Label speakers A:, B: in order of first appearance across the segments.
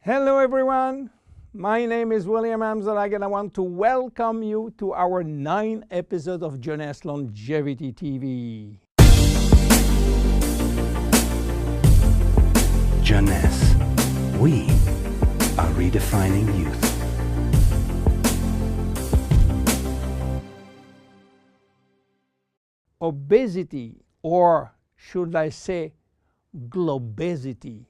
A: Hello everyone, my name is William Amzalag and I want to welcome you to our 9th episode of Jeunesse Longevity TV.
B: Jeunesse, we are redefining youth.
A: Obesity, or should I say globesity.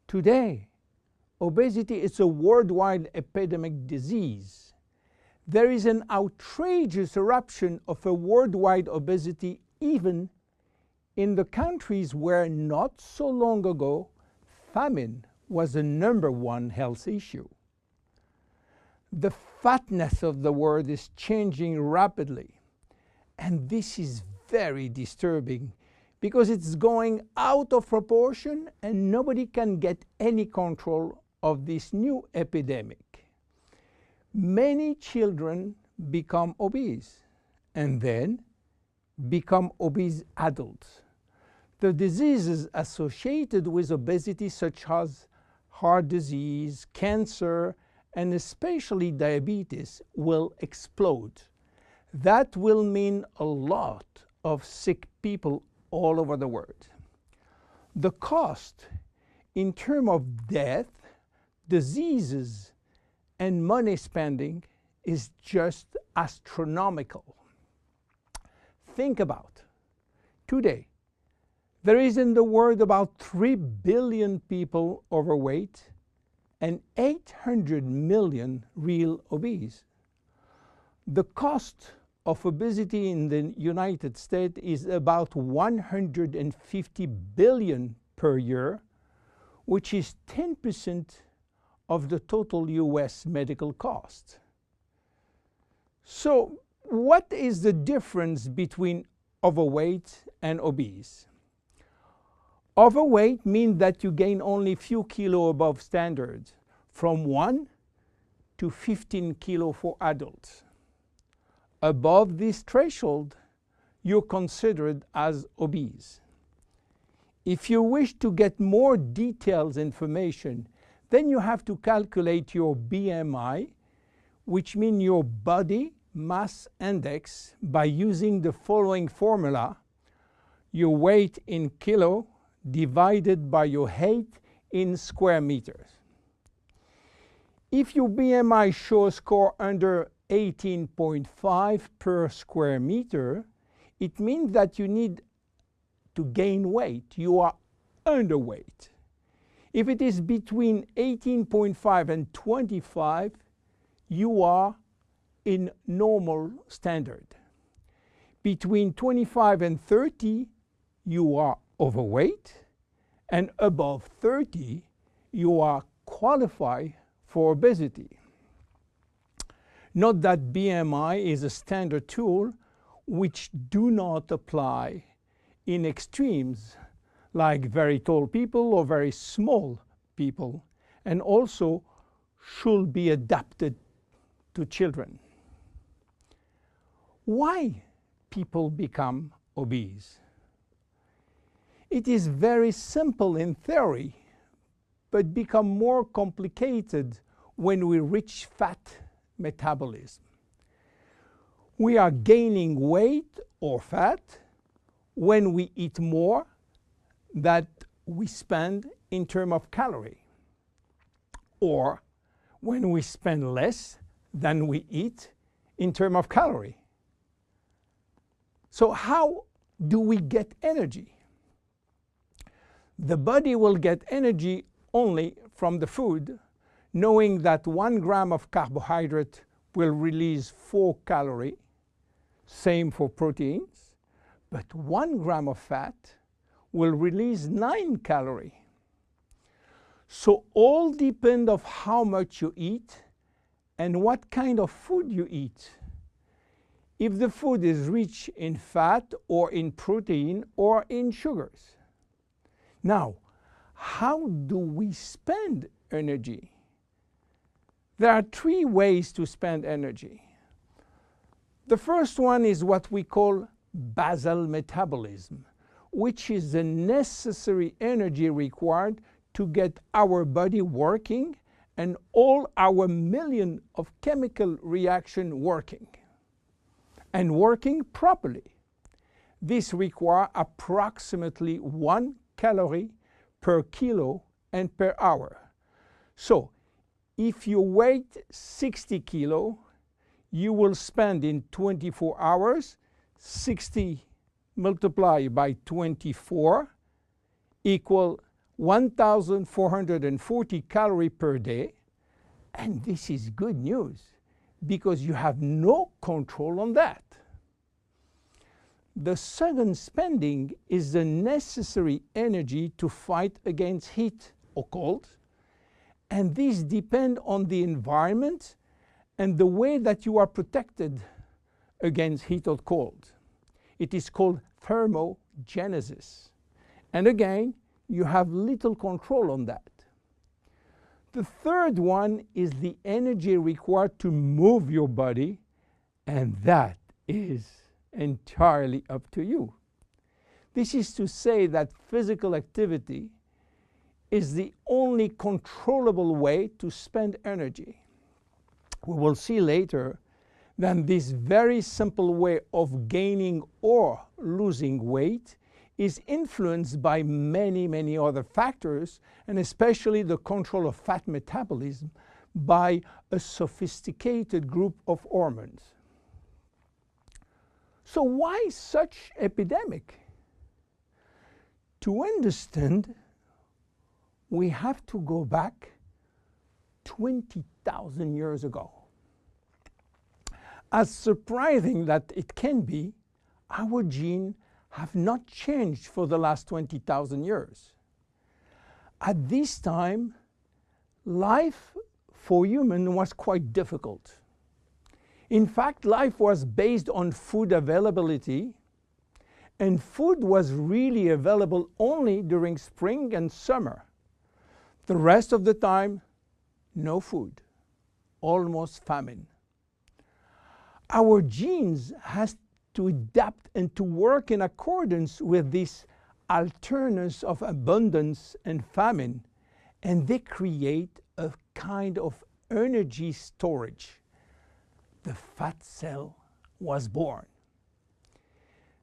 A: Today, obesity is a worldwide epidemic disease. There is an outrageous eruption of a worldwide obesity even in the countries where not so long ago famine was the #1 health issue. The fatness of the world is changing rapidly, and this is very disturbing because it's going out of proportion and nobody can get any control of this new epidemic. Many children become obese and then become obese adults. The diseases associated with obesity, such as heart disease, cancer, and especially diabetes, will explode. That will mean a lot of sick people all over the world. The cost in terms of death, diseases, and money spending is just astronomical. Think about today. There is in the world about 3 billion people overweight and 800 million real obese. The cost of obesity in the United States is about 150 billion per year, which is 10% of the total US medical cost. So, what is the difference between overweight and obese? Overweight means that you gain only few kilos above standard, from 1 to 15 kilos for adults. Above this threshold, you're considered as obese. If you wish to get more detailed information, then you have to calculate your BMI, which means your body mass index, by using the following formula: your weight in kilo divided by your height in square meters. If your BMI shows score under 18.5 per square meter, it means that you need to gain weight. You are underweight. If it is between 18.5 and 25, you are in normal standard. Between 25 and 30, you are overweight, and above 30, you are qualified for obesity. Note that BMI is a standard tool which do not apply in extremes like very tall people or very small people, and also should be adapted to children. Why people become obese? It is very simple in theory, but become more complicated when we reach fat metabolism. We are gaining weight or fat when we eat more than we spend in terms of calorie, or when we spend less than we eat in terms of calorie. So how do we get energy? The body will get energy only from the food, knowing that 1 gram of carbohydrate will release 4 calories, same for proteins, but 1 gram of fat will release 9 calories. So all depend on how much you eat and what kind of food you eat. If the food is rich in fat or in protein or in sugars. Now, how do we spend energy? There are 3 ways to spend energy. The first one is what we call basal metabolism, which is the necessary energy required to get our body working and all our million of chemical reaction working and working properly. This requires approximately 1 calorie per kilo and per hour. So if you weigh 60 kilo, you will spend in 24 hours 60 multiplied by 24 equal 1,440 calories per day. And this is good news because you have no control on that. The second spending is the necessary energy to fight against heat or cold. And these depend on the environment and the way that you are protected against heat or cold. It is called thermogenesis. And again, you have little control on that. The third one is the energy required to move your body, and that is entirely up to you. This is to say that physical activity is the only controllable way to spend energy. We will see later that this very simple way of gaining or losing weight is influenced by many, many other factors, and especially the control of fat metabolism by a sophisticated group of hormones. So why such epidemic? To understand, we have to go back 20,000 years ago. As surprising that it can be, our genes have not changed for the last 20,000 years. At this time, life for humans was quite difficult. In fact, life was based on food availability, and food was really available only during spring and summer. The rest of the time, no food, almost famine. Our genes has to adapt and to work in accordance with this alternance of abundance and famine, and they create a kind of energy storage. The fat cell was born.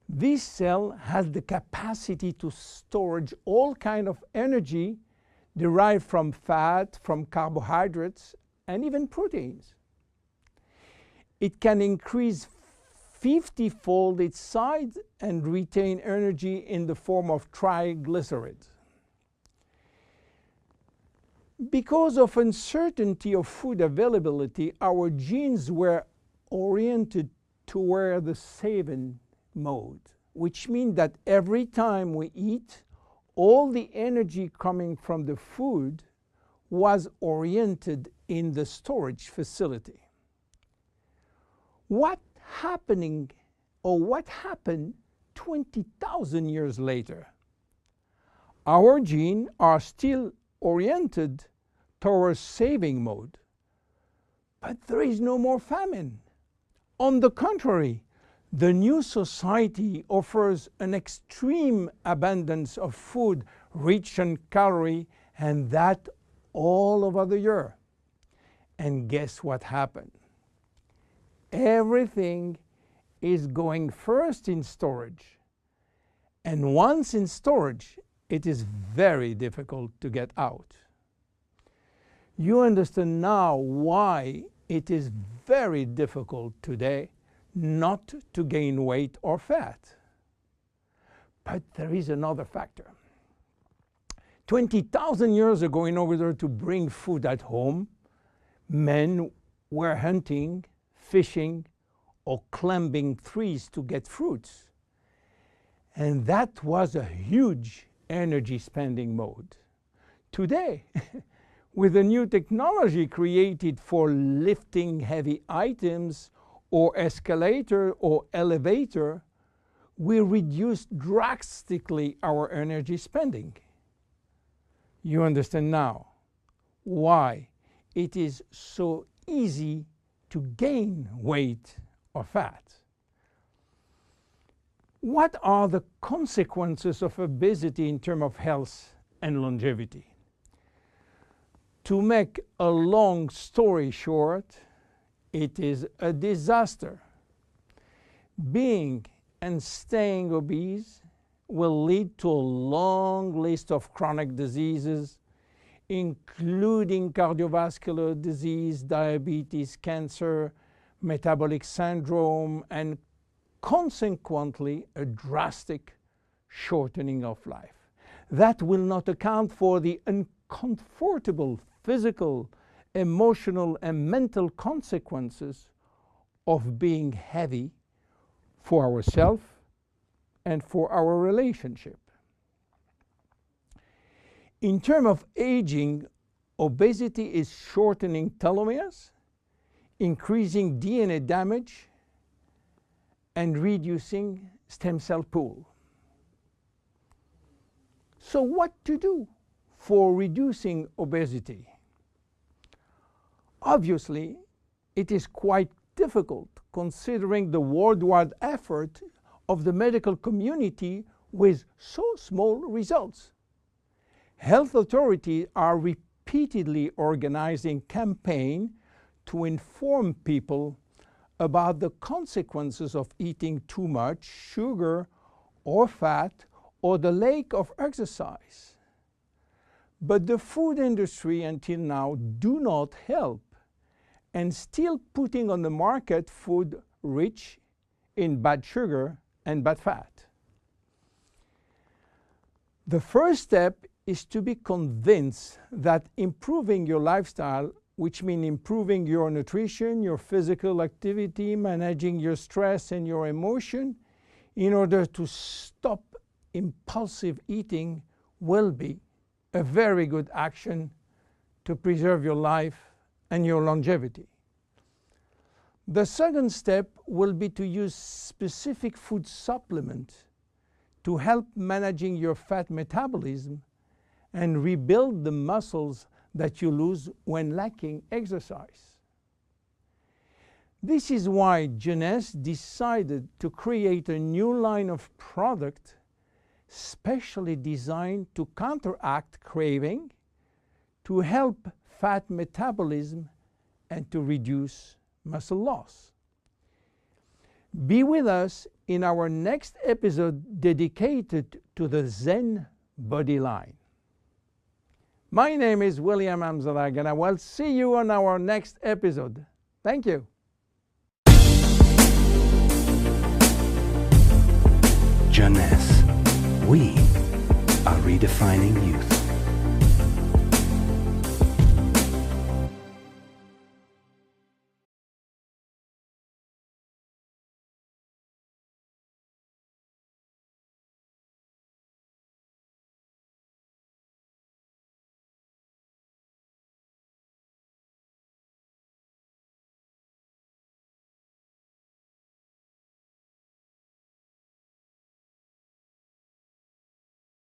A: This cell has the capacity to store all kinds of energy derived from fat, from carbohydrates, and even proteins. It can increase 50-fold its size and retain energy in the form of triglycerides. Because of uncertainty of food availability, our genes were oriented toward the saving mode, which means that every time we eat, all the energy coming from the food was oriented in the storage facility. What happened 20,000 years later? Our genes are still oriented towards saving mode, but there is no more famine. On the contrary, the new society offers an extreme abundance of food rich in calories, and that all over the year. And guess what happened? Everything is going first in storage. And once in storage, it is very difficult to get out. You understand now why it is very difficult today not to gain weight or fat. But there is another factor. 20,000 years ago, in order to bring food at home, men were hunting, fishing, or climbing trees to get fruits. And that was a huge energy spending mode. Today, with the new technology created for lifting heavy items or escalator or elevator, we reduce drastically our energy spending. You understand now why it is so easy to gain weight or fat. What are the consequences of obesity in terms of health and longevity? To make a long story short, it is a disaster. Being and staying obese will lead to a long list of chronic diseases, including cardiovascular disease, diabetes, cancer, metabolic syndrome, and consequently a drastic shortening of life. That will not account for the uncomfortable physical, emotional, and mental consequences of being heavy for ourselves and for our relationship. In terms of aging, obesity is shortening telomeres, increasing DNA damage, and reducing stem cell pool. So what to do for reducing obesity? Obviously, it is quite difficult considering the worldwide effort of the medical community with so small results. Health authorities are repeatedly organizing campaigns to inform people about the consequences of eating too much sugar or fat or the lack of exercise. But the food industry until now do not help and still putting on the market food rich in bad sugar and bad fat. The first step is to be convinced that improving your lifestyle, which means improving your nutrition, your physical activity, managing your stress and your emotion, in order to stop impulsive eating, will be a very good action to preserve your life and your longevity. The second step will be to use specific food supplements to help managing your fat metabolism and rebuild the muscles that you lose when lacking exercise. This is why Jeunesse decided to create a new line of product specially designed to counteract craving, to help fat metabolism, and to reduce muscle loss. Be with us in our next episode dedicated to the ZEN body line. My name is William Amzalag, and I will see you on our next episode. Thank you.
B: Jeunesse. We are redefining youth.